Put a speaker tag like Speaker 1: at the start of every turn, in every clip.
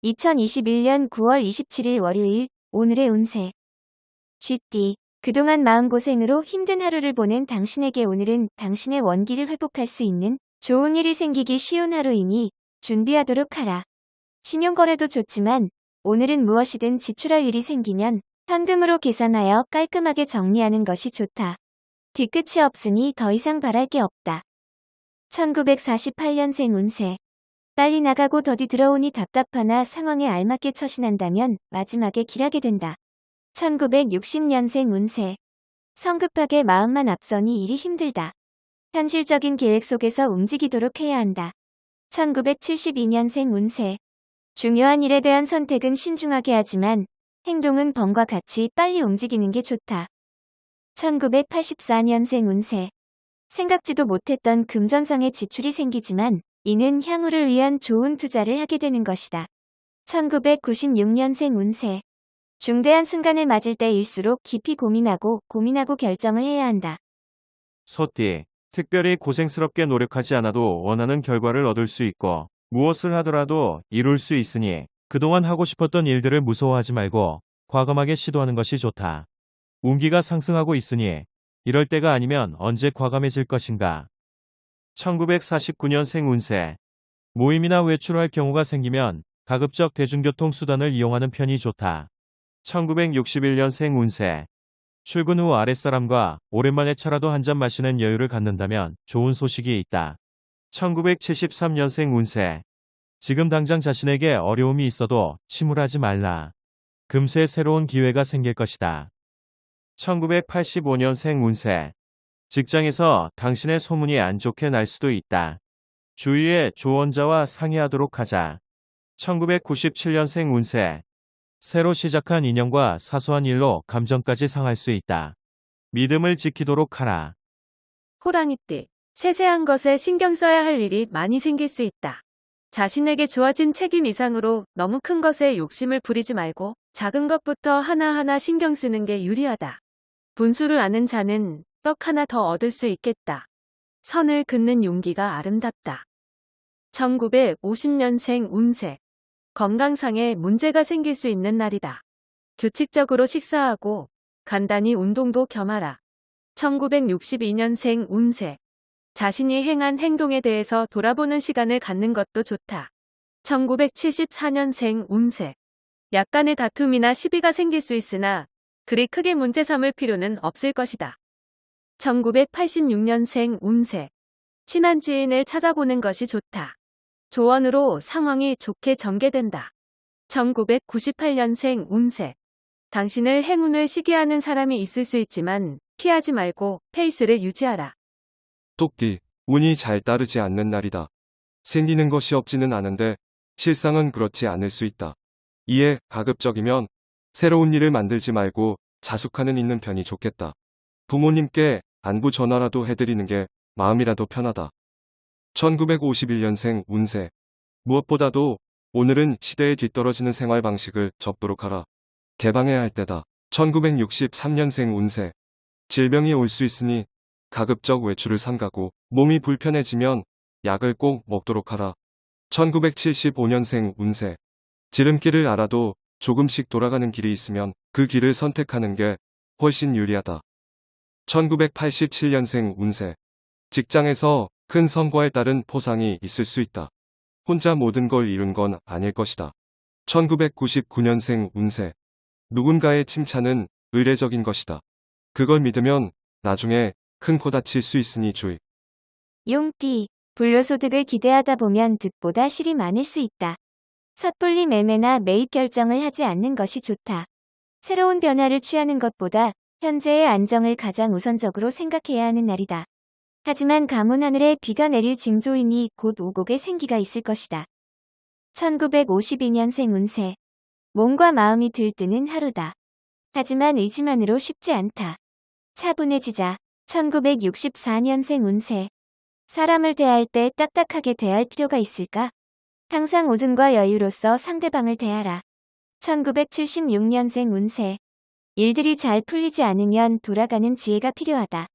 Speaker 1: 2021년 9월 27일 월요일, 오늘의 운세. 쥐띠, 그동안 마음고생으로 힘든 하루를 보낸 당신에게 오늘은 당신의 원기를 회복할 수 있는 좋은 일이 생기기 쉬운 하루이니 준비하도록 하라. 신용거래도 좋지만 오늘은 무엇이든 지출할 일이 생기면 현금으로 계산하여 깔끔하게 정리하는 것이 좋다. 뒤끝이 없으니 더 이상 바랄 게 없다. 1948년생 운세. 빨리 나가고 더디 들어오니 답답하나 상황에 알맞게 처신한다면 마지막에 길하게 된다. 1960년생 운세. 성급하게 마음만 앞서니 일이 힘들다. 현실적인 계획 속에서 움직이도록 해야 한다. 1972년생 운세. 중요한 일에 대한 선택은 신중하게 하지만 행동은 범과 같이 빨리 움직이는 게 좋다. 1984년생 운세. 생각지도 못했던 금전상의 지출이 생기지만 이는 향후를 위한 좋은 투자를 하게 되는 것이다. 1996년생 운세. 중대한 순간을 맞을 때일수록 깊이 고민하고 결정을 해야 한다.
Speaker 2: 소띠, 특별히 고생스럽게 노력하지 않아도 원하는 결과를 얻을 수 있고 무엇을 하더라도 이룰 수 있으니 그동안 하고 싶었던 일들을 무서워하지 말고 과감하게 시도하는 것이 좋다. 운기가 상승하고 있으니 이럴 때가 아니면 언제 과감해질 것인가. 1949년생 운세. 모임이나 외출할 경우가 생기면 가급적 대중교통 수단을 이용하는 편이 좋다. 1961년생 운세. 출근 후 아랫사람과 오랜만에 차라도 한잔 마시는 여유를 갖는다면 좋은 소식이 있다. 1973년생 운세. 지금 당장 자신에게 어려움이 있어도 침울하지 말라. 금세 새로운 기회가 생길 것이다. 1985년생 운세. 직장에서 당신의 소문이 안 좋게 날 수도 있다. 주위의 조언자와 상의하도록 하자. 1997년생 운세. 새로 시작한 인연과 사소한 일로 감정까지 상할 수 있다. 믿음을 지키도록 하라.
Speaker 3: 호랑이띠, 세세한 것에 신경 써야 할 일이 많이 생길 수 있다. 자신에게 주어진 책임 이상으로 너무 큰 것에 욕심을 부리지 말고 작은 것부터 하나하나 신경 쓰는 게 유리하다. 분수를 아는 자는 떡 하나 더 얻을 수 있겠다. 선을 긋는 용기가 아름답다. 1950년생 운세. 건강상에 문제가 생길 수 있는 날이다. 규칙적으로 식사하고 간단히 운동도 겸하라. 1962년생 운세. 자신이 행한 행동에 대해서 돌아보는 시간을 갖는 것도 좋다. 1974년생 운세. 약간의 다툼이나 시비가 생길 수 있으나 그리 크게 문제 삼을 필요는 없을 것이다. 1986년생 운세. 친한 지인을 찾아보는 것이 좋다. 조언으로 상황이 좋게 전개된다. 1998년생 운세. 당신을 행운을 시기하는 사람이 있을 수 있지만 피하지 말고 페이스를 유지하라.
Speaker 4: 토끼, 운이 잘 따르지 않는 날이다. 생기는 것이 없지는 않은데 실상은 그렇지 않을 수 있다. 이에 가급적이면 새로운 일을 만들지 말고 자숙하는 있는 편이 좋겠다. 부모님께 안부 전화라도 해드리는 게 마음이라도 편하다. 1951년생 운세. 무엇보다도 오늘은 시대에 뒤떨어지는 생활 방식을 접도록 하라. 개방해야 할 때다. 1963년생 운세. 질병이 올 수 있으니 가급적 외출을 삼가고 몸이 불편해지면 약을 꼭 먹도록 하라. 1975년생 운세. 지름길을 알아도 조금씩 돌아가는 길이 있으면 그 길을 선택하는 게 훨씬 유리하다. 1987년생 운세. 직장에서 큰 성과에 따른 포상이 있을 수 있다. 혼자 모든 걸 이룬 건 아닐 것이다. 1999년생 운세. 누군가의 칭찬은 의례적인 것이다. 그걸 믿으면 나중에 큰 코 다칠 수 있으니 주의.
Speaker 1: 용띠, 불로소득을 기대하다 보면 득보다 실이 많을 수 있다. 섣불리 매매나 매입 결정을 하지 않는 것이 좋다. 새로운 변화를 취하는 것보다 현재의 안정을 가장 우선적으로 생각해야 하는 날이다. 하지만 가문 하늘에 비가 내릴 징조이니 곧 오곡의 생기가 있을 것이다. 1952년생 운세. 몸과 마음이 들뜨는 하루다. 하지만 의지만으로 쉽지 않다. 차분해지자. 1964년생 운세. 사람을 대할 때 딱딱하게 대할 필요가 있을까? 항상 오든과 여유로서 상대방을 대하라. 1976년생 운세. 일들이 잘 풀리지 않으면 돌아가는 지혜가 필요하다.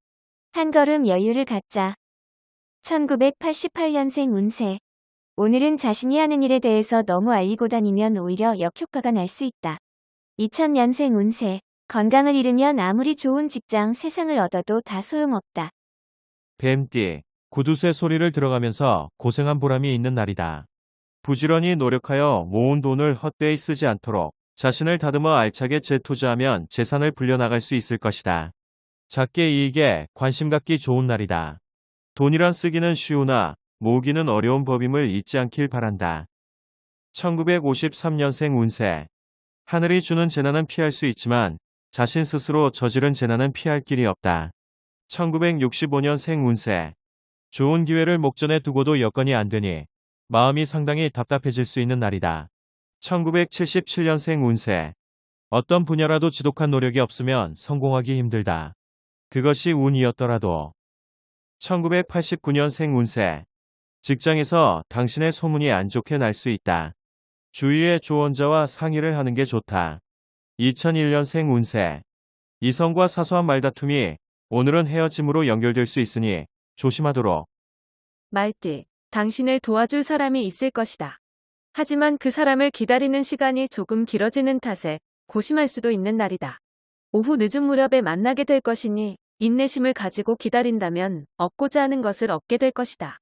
Speaker 1: 한 걸음 여유를 갖자. 1988년생 운세. 오늘은 자신이 하는 일에 대해서 너무 알리고 다니면 오히려 역효과가 날 수 있다. 2000년생 운세. 건강을 잃으면 아무리 좋은 직장, 세상을 얻어도 다 소용없다.
Speaker 2: 뱀띠, 구두쇠 소리를 들어가면서 고생한 보람이 있는 날이다. 부지런히 노력하여 모은 돈을 헛되이 쓰지 않도록 자신을 다듬어 알차게 재투자하면 재산을 불려나갈 수 있을 것이다. 작게 이익에 관심 갖기 좋은 날이다. 돈이란 쓰기는 쉬우나 모으기는 어려운 법임을 잊지 않길 바란다. 1953년생 운세. 하늘이 주는 재난은 피할 수 있지만 자신 스스로 저지른 재난은 피할 길이 없다. 1965년생 운세. 좋은 기회를 목전에 두고도 여건이 안 되니 마음이 상당히 답답해질 수 있는 날이다. 1977년생 운세. 어떤 분야라도 지독한 노력이 없으면 성공하기 힘들다. 그것이 운이었더라도. 1989년생 운세. 직장에서 당신의 소문이 안 좋게 날 수 있다. 주위의 조언자와 상의를 하는 게 좋다. 2001년생 운세. 이성과 사소한 말다툼이 오늘은 헤어짐으로 연결될 수 있으니 조심하도록.
Speaker 3: 말띠, 당신을 도와줄 사람이 있을 것이다. 하지만 그 사람을 기다리는 시간이 조금 길어지는 탓에 고심할 수도 있는 날이다. 오후 늦은 무렵에 만나게 될 것이니 인내심을 가지고 기다린다면 얻고자 하는 것을 얻게 될 것이다.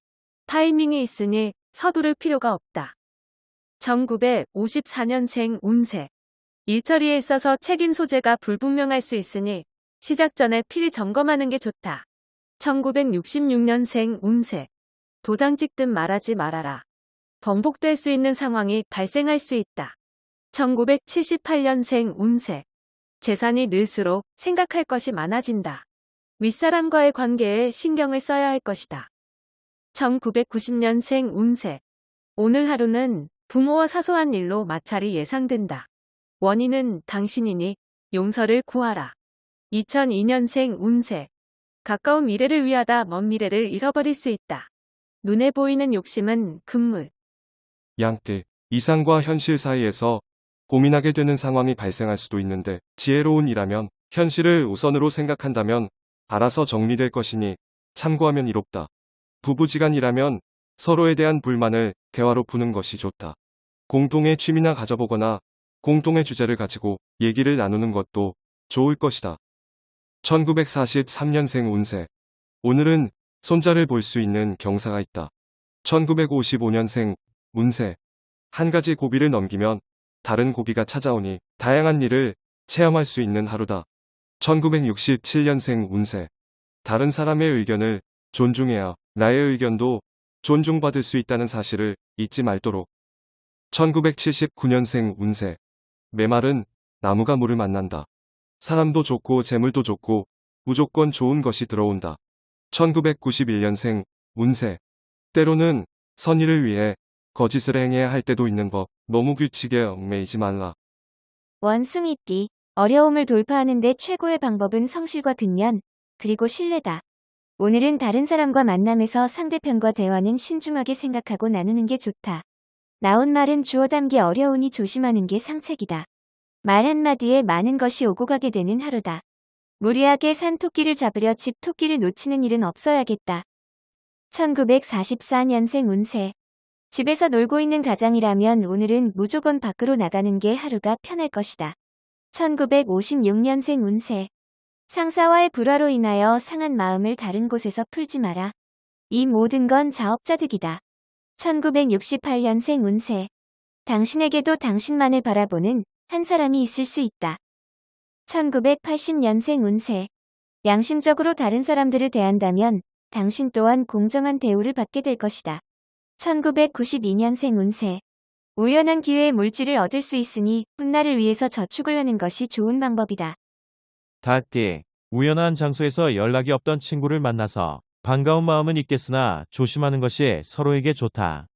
Speaker 3: 타이밍이 있으니 서두를 필요가 없다. 1954년생 운세. 일처리에 있어서 책임 소재가 불분명할 수 있으니 시작 전에 필히 점검하는 게 좋다. 1966년생 운세. 도장 찍듯 말하지 말아라. 번복될 수 있는 상황이 발생할 수 있다. 1978년생 운세. 재산이 늘수록 생각할 것이 많아진다. 윗사람과의 관계에 신경을 써야 할 것이다. 1990년생 운세. 오늘 하루는 부모와 사소한 일로 마찰이 예상된다. 원인은 당신이니 용서를 구하라. 2002년생 운세. 가까운 미래를 위하다 먼 미래를 잃어버릴 수 있다. 눈에 보이는 욕심은 금물.
Speaker 4: 양띠, 이상과 현실 사이에서 고민하게 되는 상황이 발생할 수도 있는데 지혜로운 이라면 현실을 우선으로 생각한다면 알아서 정리될 것이니 참고하면 이롭다. 부부지간이라면 서로에 대한 불만을 대화로 푸는 것이 좋다. 공동의 취미나 가져보거나 공동의 주제를 가지고 얘기를 나누는 것도 좋을 것이다. 1943년생 운세. 오늘은 손자를 볼 수 있는 경사가 있다. 1955년생 운세. 한 가지 고비를 넘기면 다른 고비가 찾아오니 다양한 일을 체험할 수 있는 하루다. 1967년생 운세. 다른 사람의 의견을 존중해야 나의 의견도 존중받을 수 있다는 사실을 잊지 말도록. 1979년생 운세. 메말은 나무가 물을 만난다. 사람도 좋고 재물도 좋고 무조건 좋은 것이 들어온다. 1991년생 운세. 때로는 선의를 위해 거짓을 행해야 할 때도 있는 법. 너무 규칙에 얽매이지 말라.
Speaker 1: 원숭이띠. 어려움을 돌파하는 데 최고의 방법은 성실과 근면, 그리고 신뢰다. 오늘은 다른 사람과 만남에서 상대편과 대화는 신중하게 생각하고 나누는 게 좋다. 나온 말은 주워 담기 어려우니 조심하는 게 상책이다. 말 한마디에 많은 것이 오고 가게 되는 하루다. 무리하게 산 토끼를 잡으려 집 토끼를 놓치는 일은 없어야겠다. 1944년생 운세. 집에서 놀고 있는 가장이라면 오늘은 무조건 밖으로 나가는 게 하루가 편할 것이다. 1956년생 운세. 상사와의 불화로 인하여 상한 마음을 다른 곳에서 풀지 마라. 이 모든 건 자업자득이다. 1968년생 운세. 당신에게도 당신만을 바라보는 한 사람이 있을 수 있다. 1980년생 운세. 양심적으로 다른 사람들을 대한다면 당신 또한 공정한 대우를 받게 될 것이다. 1992년생 운세. 우연한 기회에 물질을 얻을 수 있으니 훗날을 위해서 저축을 하는 것이 좋은 방법이다.
Speaker 2: 달띠, 우연한 장소에서 연락이 없던 친구를 만나서 반가운 마음은 있겠으나 조심하는 것이 서로에게 좋다.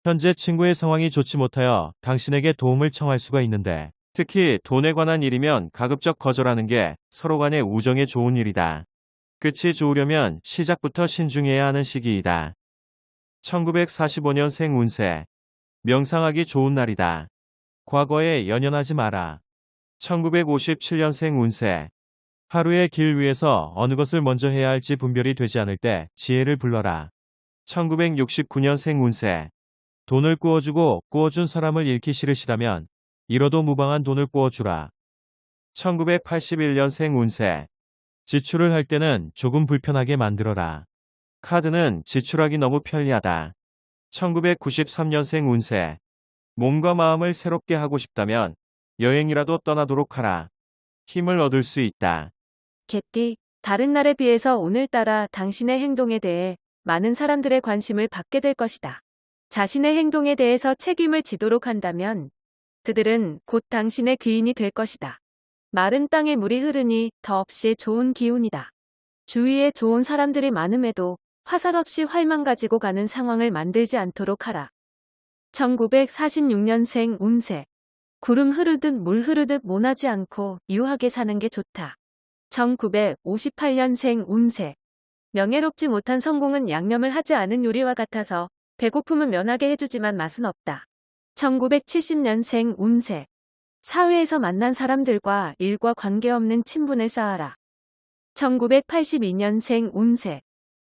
Speaker 2: 현재 친구의 상황이 좋지 못하여 당신에게 도움을 청할 수가 있는데 특히 돈에 관한 일이면 가급적 거절하는 게 서로 간의 우정에 좋은 일이다. 끝이 좋으려면 시작부터 신중해야 하는 시기이다. 1945년생 운세. 명상하기 좋은 날이다. 과거에 연연하지 마라. 1957년생 운세. 하루의 길 위에서 어느 것을 먼저 해야 할지 분별이 되지 않을 때 지혜를 불러라. 1969년생 운세. 돈을 꾸어주고 꾸어준 사람을 잃기 싫으시다면 잃어도 무방한 돈을 꾸어주라. 1981년생 운세. 지출을 할 때는 조금 불편하게 만들어라. 카드는 지출하기 너무 편리하다. 1993년생 운세. 몸과 마음을 새롭게 하고 싶다면 여행이라도 떠나도록 하라. 힘을 얻을 수 있다.
Speaker 3: 개띠, 다른 날에 비해서 오늘따라 당신의 행동에 대해 많은 사람들의 관심을 받게 될 것이다. 자신의 행동에 대해서 책임을 지도록 한다면 그들은 곧 당신의 귀인이 될 것이다. 마른 땅에 물이 흐르니 더없이 좋은 기운이다. 주위에 좋은 사람들이 많음에도 화살 없이 활만 가지고 가는 상황을 만들지 않도록 하라. 1946년생 운세. 구름 흐르듯 물 흐르듯 모나지 않고 유하게 사는 게 좋다. 1958년생 운세. 명예롭지 못한 성공은 양념을 하지 않은 요리와 같아서 배고픔은 면하게 해주지만 맛은 없다. 1970년생 운세. 사회에서 만난 사람들과 일과 관계없는 친분을 쌓아라. 1982년생 운세.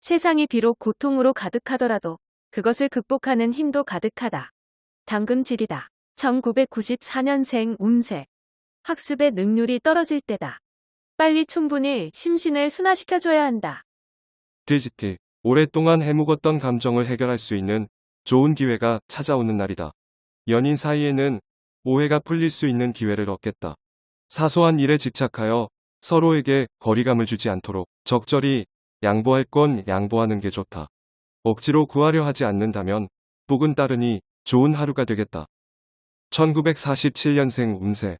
Speaker 3: 세상이 비록 고통으로 가득하더라도 그것을 극복하는 힘도 가득하다. 당금질이다. 1994년생 운세. 학습의 능률이 떨어질 때다. 빨리 충분히 심신을 순화시켜줘야 한다.
Speaker 4: 돼지띠, 오랫동안 해묵었던 감정을 해결할 수 있는 좋은 기회가 찾아오는 날이다. 연인 사이에는 오해가 풀릴 수 있는 기회를 얻겠다. 사소한 일에 집착하여 서로에게 거리감을 주지 않도록 적절히 양보할 건 양보하는 게 좋다. 억지로 구하려 하지 않는다면 복은 따르니 좋은 하루가 되겠다. 1947년생 운세.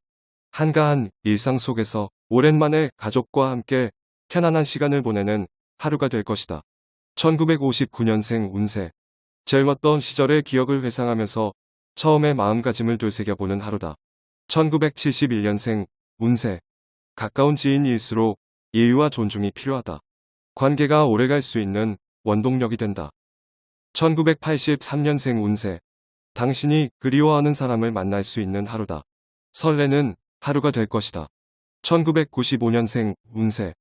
Speaker 4: 한가한 일상 속에서 오랜만에 가족과 함께 편안한 시간을 보내는 하루가 될 것이다. 1959년생 운세. 젊었던 시절의 기억을 회상하면서 처음의 마음가짐을 되새겨보는 하루다. 1971년생 운세. 가까운 지인일수록 예의와 존중이 필요하다. 관계가 오래갈 수 있는 원동력이 된다. 1983년생 운세. 당신이 그리워하는 사람을 만날 수 있는 하루다. 설레는 하루가 될 것이다. 1995년생 운세.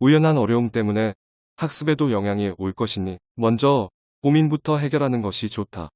Speaker 4: 우연한 어려움 때문에 학습에도 영향이 올 것이니 먼저 고민부터 해결하는 것이 좋다.